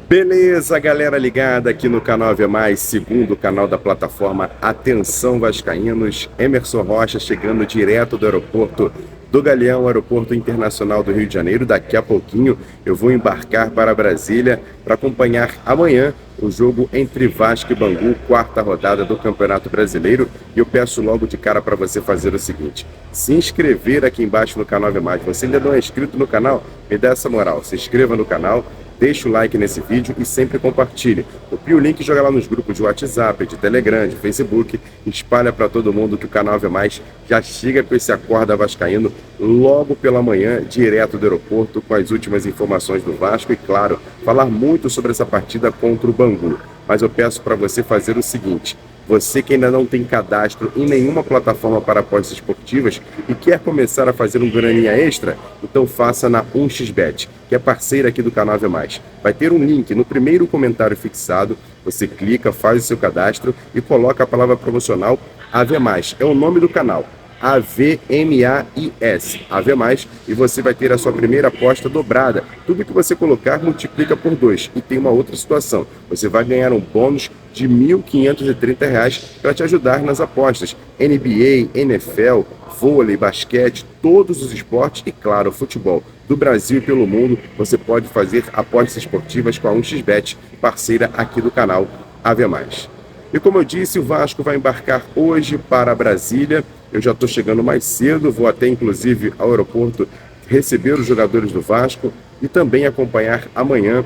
Beleza, galera ligada aqui no canal Ave Mais, segundo canal da plataforma Atenção Vascaínos. Emerson Rocha chegando direto do aeroporto do Galeão, Aeroporto Internacional do Rio de Janeiro. Daqui a pouquinho eu vou embarcar para Brasília para acompanhar amanhã o jogo entre Vasco e Bangu, quarta rodada do Campeonato Brasileiro. E eu peço logo de cara para você fazer o seguinte: se inscrever aqui embaixo no canal Ave Mais. Você ainda não é inscrito no canal? Me dá essa moral, se inscreva no canal. Deixa o like nesse vídeo e sempre compartilhe. Copie o link e joga lá nos grupos de WhatsApp, de Telegram, de Facebook. Espalha para todo mundo que o canal Ave Mais já chega com esse Acorda Vascaíno logo pela manhã, direto do aeroporto, com as últimas informações do Vasco e, claro, falar muito sobre essa partida contra o Bangu. Mas eu peço para você fazer o seguinte: você que ainda não tem cadastro em nenhuma plataforma para apostas esportivas e quer começar a fazer um graninha extra, então faça na 1xBet, que é parceira aqui do canal Ave Mais. Vai ter um link no primeiro comentário fixado, você clica, faz o seu cadastro e coloca a palavra promocional Ave Mais. É o nome do canal. AVMAIS, Ave Mais, e você vai ter a sua primeira aposta dobrada. Tudo que você colocar multiplica por 2. E tem uma outra situação: você vai ganhar um bônus de R$ 1.530 para te ajudar nas apostas. NBA, NFL, vôlei, basquete, todos os esportes e, claro, futebol. Do Brasil e pelo mundo, você pode fazer apostas esportivas com a 1xBet, parceira aqui do canal Ave Mais. E como eu disse, o Vasco vai embarcar hoje para Brasília. Eu já estou chegando mais cedo, vou até inclusive ao aeroporto receber os jogadores do Vasco e também acompanhar amanhã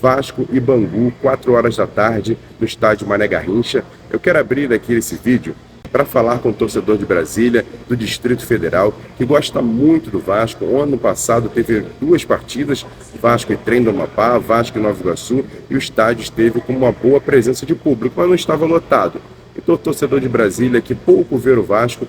Vasco e Bangu, 4 horas da tarde, no estádio Mané Garrincha. Eu quero abrir aqui esse vídeo para falar com o torcedor de Brasília, do Distrito Federal, que gosta muito do Vasco. O ano passado teve 2 partidas, Vasco e Trem do Amapá, Vasco e Nova Iguaçu, e o estádio esteve com uma boa presença de público, mas não estava lotado. Então o torcedor de Brasília, que pouco vê o Vasco,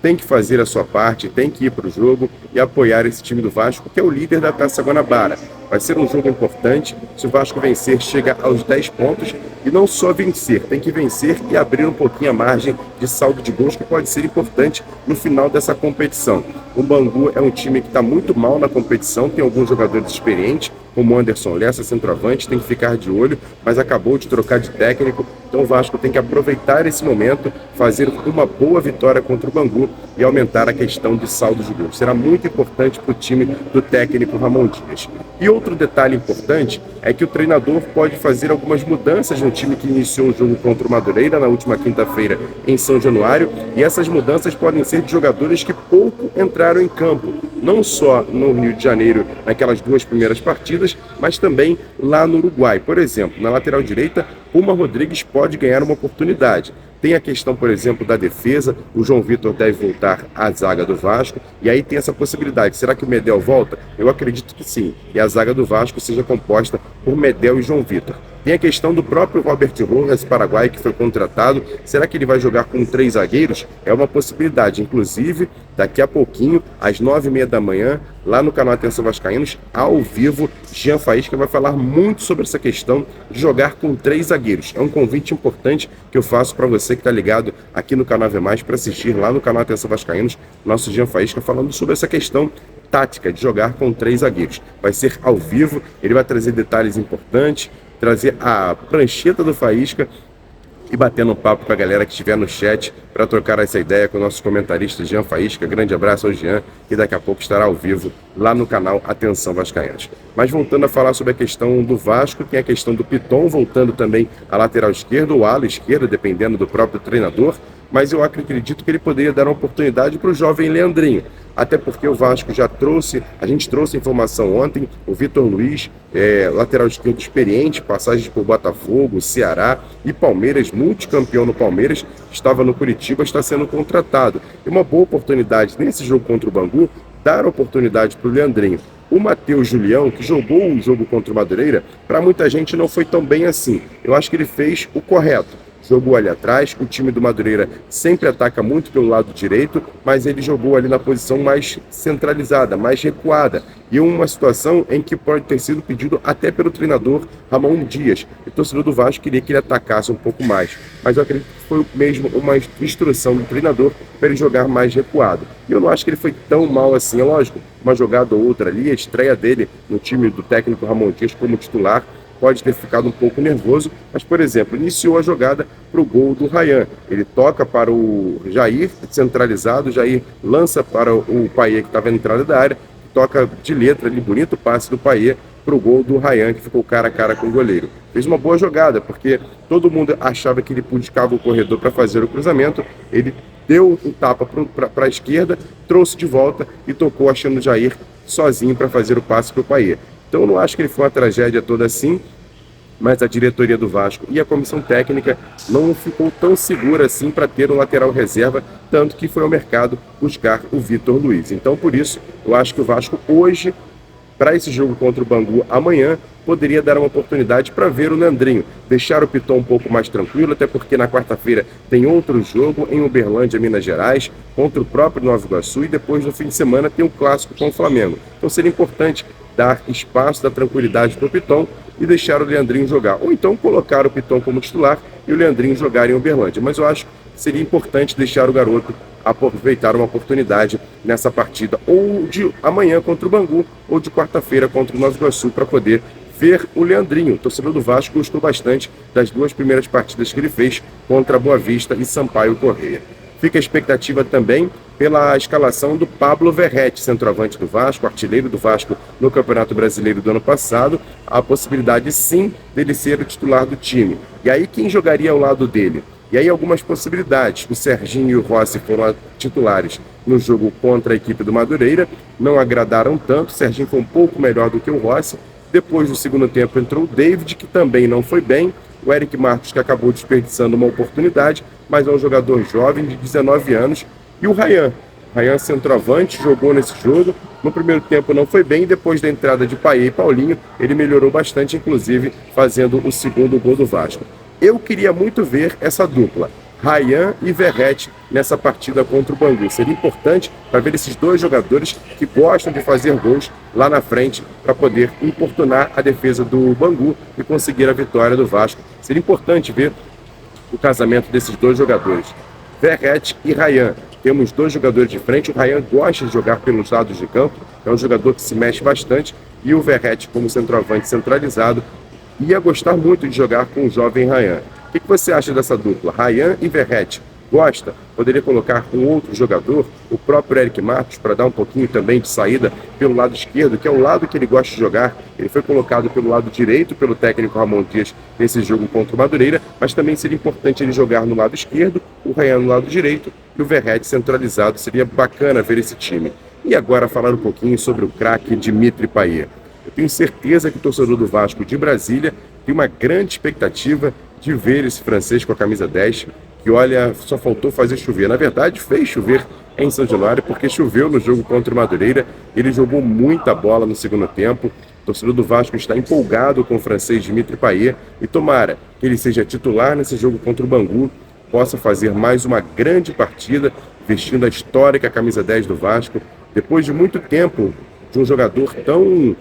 tem que fazer a sua parte, tem que ir para o jogo e apoiar esse time do Vasco, que é o líder da Taça Guanabara. Vai ser um jogo importante. Se o Vasco vencer, chega aos 10 pontos. E não só vencer, tem que vencer e abrir um pouquinho a margem de saldo de gols, que pode ser importante no final dessa competição. O Bangu é um time que está muito mal na competição, tem alguns jogadores experientes, como o Anderson Lessa, centroavante, tem que ficar de olho, mas acabou de trocar de técnico. Então o Vasco tem que aproveitar esse momento, fazer uma boa vitória contra o Bangu e aumentar a questão de saldo de gols. Será muito importante para o time do técnico Ramon Dias. E outro detalhe importante é que o treinador pode fazer algumas mudanças no time que iniciou o jogo contra o Madureira na última quinta-feira em São Januário, e essas mudanças podem ser de jogadores que pouco entraram em campo, não só no Rio de Janeiro naquelas 2 primeiras partidas, mas também lá no Uruguai. Por exemplo, na lateral direita, Puma Rodrigues pode ganhar uma oportunidade. Tem a questão, por exemplo, da defesa. O João Vitor deve voltar à zaga do Vasco. E aí tem essa possibilidade. Será que o Medel volta? Eu acredito que sim. E a zaga do Vasco seja composta por Medel e João Vitor. Tem a questão do próprio Robert Rojas, paraguaio, que foi contratado. Será que ele vai jogar com 3 zagueiros? É uma possibilidade. Inclusive, daqui a pouquinho, às 9h30 da manhã, lá no canal Atenção Vascaínos, ao vivo, Jean Faísca vai falar muito sobre essa questão de jogar com 3 zagueiros. É um convite importante que eu faço para você que está ligado aqui no canal Ave Mais para assistir lá no canal Atenção Vascaínos, nosso Jean Faísca falando sobre essa questão tática de jogar com 3 zagueiros. Vai ser ao vivo, ele vai trazer detalhes importantes, trazer a prancheta do Faísca e batendo um papo com a galera que estiver no chat para trocar essa ideia com o nosso comentarista Jean Faísca. Grande abraço ao Jean, que daqui a pouco estará ao vivo lá no canal Atenção Vascaínos. Mas voltando a falar sobre a questão do Vasco, tem a questão do Piton voltando também à lateral esquerda ou à ala esquerda, dependendo do próprio treinador. Mas eu acredito que ele poderia dar uma oportunidade para o jovem Leandrinho. Até porque o Vasco já trouxe, a gente trouxe informação ontem, o Vitor Luiz, lateral esquerdo experiente, passagens por Botafogo, Ceará e Palmeiras, multicampeão no Palmeiras, estava no Curitiba, está sendo contratado. E uma boa oportunidade nesse jogo contra o Bangu, dar oportunidade para o Leandrinho. O Matheus Julião, que jogou o jogo contra o Madureira, para muita gente não foi tão bem assim. Eu acho que ele fez o correto. Jogou ali atrás, o time do Madureira sempre ataca muito pelo lado direito, mas ele jogou ali na posição mais centralizada, mais recuada. E uma situação em que pode ter sido pedido até pelo treinador Ramon Dias. O torcedor do Vasco queria que ele atacasse um pouco mais, mas eu acredito que foi mesmo uma instrução do treinador para ele jogar mais recuado. E eu não acho que ele foi tão mal assim, é lógico, uma jogada ou outra ali, a estreia dele no time do técnico Ramon Dias como titular pode ter ficado um pouco nervoso, mas, por exemplo, iniciou a jogada para o gol do Ryan. Ele toca para o Jair, centralizado, o Jair lança para o Payet, que estava na entrada da área, toca de letra ali, bonito passe do Payet para o gol do Ryan, que ficou cara a cara com o goleiro. Fez uma boa jogada, porque todo mundo achava que ele buscava o corredor para fazer o cruzamento, ele deu um tapa para a esquerda, trouxe de volta e tocou achando o Jair sozinho para fazer o passe para o Payet. Então eu não acho que ele foi uma tragédia toda assim, mas a diretoria do Vasco e a comissão técnica não ficou tão segura assim para ter um lateral reserva, tanto que foi ao mercado buscar o Vitor Luiz. Então por isso eu acho que o Vasco hoje, para esse jogo contra o Bangu amanhã, poderia dar uma oportunidade para ver o Leandrinho, deixar o Piton um pouco mais tranquilo, até porque na quarta-feira tem outro jogo em Uberlândia, Minas Gerais, contra o próprio Nova Iguaçu, e depois no fim de semana tem um clássico com o Flamengo. Então seria importante dar espaço, dar tranquilidade para o Piton e deixar o Leandrinho jogar. Ou então colocar o Piton como titular e o Leandrinho jogar em Uberlândia. Mas eu acho que seria importante deixar o garoto aproveitar uma oportunidade nessa partida, ou de amanhã contra o Bangu, ou de quarta-feira contra o Nova Iguaçu, para poder ver o Leandrinho. O torcedor do Vasco gostou bastante das duas primeiras partidas que ele fez contra Boa Vista e Sampaio Corrêa. Fica a expectativa também pela escalação do Pablo Verrete, centroavante do Vasco, artilheiro do Vasco no Campeonato Brasileiro do ano passado. Há a possibilidade, sim, dele ser o titular do time. E aí quem jogaria ao lado dele? E aí algumas possibilidades. O Serginho e o Rossi foram titulares no jogo contra a equipe do Madureira, não agradaram tanto. O Serginho foi um pouco melhor do que o Rossi. Depois do segundo tempo entrou o David, que também não foi bem. O Eric Marcos, que acabou desperdiçando uma oportunidade, mas é um jogador jovem de 19 anos. E o Ryan. Ryan, centroavante, jogou nesse jogo. No primeiro tempo não foi bem, depois da entrada de Payet e Paulinho, ele melhorou bastante, inclusive fazendo o segundo gol do Vasco. Eu queria muito ver essa dupla, Ryan e Verrete, nessa partida contra o Bangu. Seria importante para ver esses dois jogadores que gostam de fazer gols lá na frente para poder importunar a defesa do Bangu e conseguir a vitória do Vasco. Seria importante ver o casamento desses dois jogadores, Verrete e Ryan. Temos dois jogadores de frente. O Ryan gosta de jogar pelos lados de campo, é um jogador que se mexe bastante, e o Verrete, como centroavante centralizado, ia gostar muito de jogar com o jovem Ryan. O que você acha dessa dupla? Ryan e Verrete. Gosta? Poderia colocar um outro jogador, o próprio Eric Marcos, para dar um pouquinho também de saída pelo lado esquerdo, que é o lado que ele gosta de jogar. Ele foi colocado pelo lado direito pelo técnico Ramon Dias nesse jogo contra o Madureira, mas também seria importante ele jogar no lado esquerdo, o Ryan no lado direito e o Verrete centralizado. Seria bacana ver esse time. E agora falar um pouquinho sobre o craque Dimitri Payet. Eu tenho certeza que o torcedor do Vasco de Brasília tem uma grande expectativa de ver esse francês com a camisa 10, que, olha, só faltou fazer chover. Na verdade, fez chover em São Januário, porque choveu no jogo contra o Madureira. Ele jogou muita bola no segundo tempo. O torcedor do Vasco está empolgado com o francês Dimitri Payet e tomara que ele seja titular nesse jogo contra o Bangu, possa fazer mais uma grande partida, vestindo a histórica camisa 10 do Vasco, depois de muito tempo de um jogador tão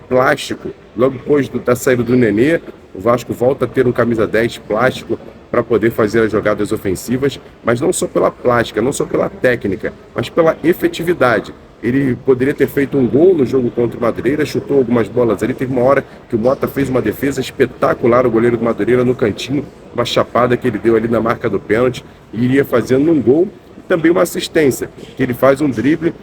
plástico. Logo depois da saída do Nenê, o Vasco volta a ter um camisa 10 plástico para poder fazer as jogadas ofensivas, mas não só pela plástica, não só pela técnica, mas pela efetividade. Ele poderia ter feito um gol no jogo contra o Madureira, chutou algumas bolas ali. Teve uma hora que o Mota fez uma defesa espetacular, o goleiro do Madureira no cantinho, uma chapada que ele deu ali na marca do pênalti, e iria fazendo um gol e também uma assistência, que ele faz um drible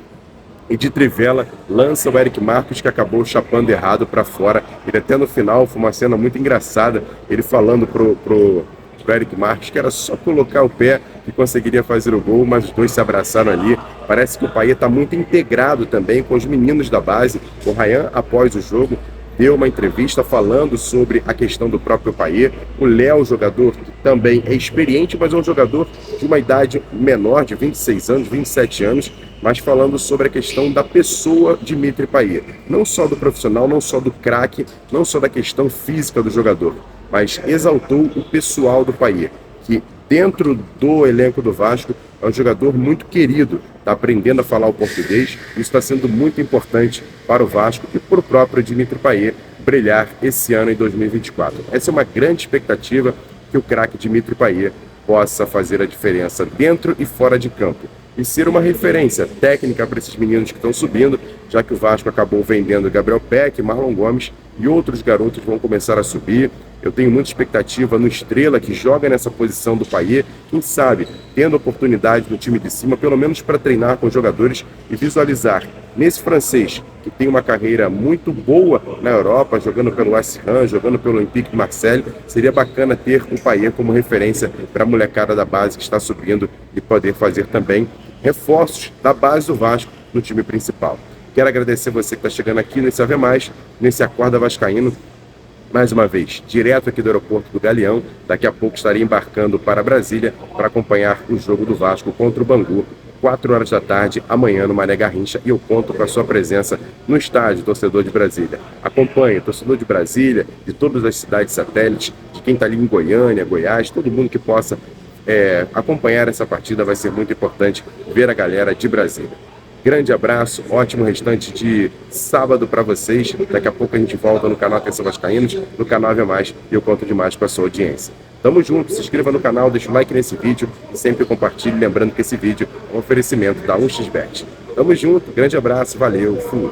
e de trivela lança o Eric Marcos, que acabou chapando errado para fora. Ele até no final, foi uma cena muito engraçada, ele falando pro Eric Marcos que era só colocar o pé que conseguiria fazer o gol, mas os dois se abraçaram ali. Parece que o Payet está muito integrado também com os meninos da base. O Ryan, após o jogo, deu uma entrevista falando sobre a questão do próprio Payet. O Léo, jogador que também é experiente, mas é um jogador de uma idade menor, de 26 anos, 27 anos, mas falando sobre a questão da pessoa Dimitri Payet. Não só do profissional, não só do craque, não só da questão física do jogador, mas exaltou o pessoal do Payet, que dentro do elenco do Vasco é um jogador muito querido, está aprendendo a falar o português. Isso está sendo muito importante para o Vasco e para o próprio Dimitri Payet brilhar esse ano em 2024. Essa é uma grande expectativa, que o craque Dimitri Payet possa fazer a diferença dentro e fora de campo e ser uma referência técnica para esses meninos que estão subindo, já que o Vasco acabou vendendo Gabriel Peck, Marlon Gomes e outros garotos vão começar a subir. Eu tenho muita expectativa no Estrela, que joga nessa posição do Payet, quem sabe, tendo oportunidade no time de cima, pelo menos para treinar com os jogadores e visualizar nesse francês, que tem uma carreira muito boa na Europa, jogando pelo West Ham, jogando pelo Olympique de Marseille, seria bacana ter o Payet como referência para a molecada da base que está subindo e poder fazer também reforços da base do Vasco no time principal. Quero agradecer você que está chegando aqui nesse Ave Mais, nesse Acorda Vascaíno, mais uma vez, direto aqui do aeroporto do Galeão. Daqui a pouco estarei embarcando para Brasília para acompanhar o jogo do Vasco contra o Bangu, 4 horas da tarde, amanhã no Mané Garrincha, e eu conto com a sua presença no estádio, torcedor de Brasília. Acompanhe, torcedor de Brasília, de todas as cidades satélites, de quem está ali em Goiânia, Goiás, todo mundo que possa acompanhar essa partida, vai ser muito importante ver a galera de Brasília. Grande abraço, ótimo restante de sábado para vocês. Daqui a pouco a gente volta no canal Atenção Vascaínos, no canal Ave Mais, e eu conto demais com a sua audiência. Tamo junto, se inscreva no canal, deixa o like nesse vídeo e sempre compartilhe, lembrando que esse vídeo é um oferecimento da 1xBet. Tamo junto, grande abraço, valeu, fui!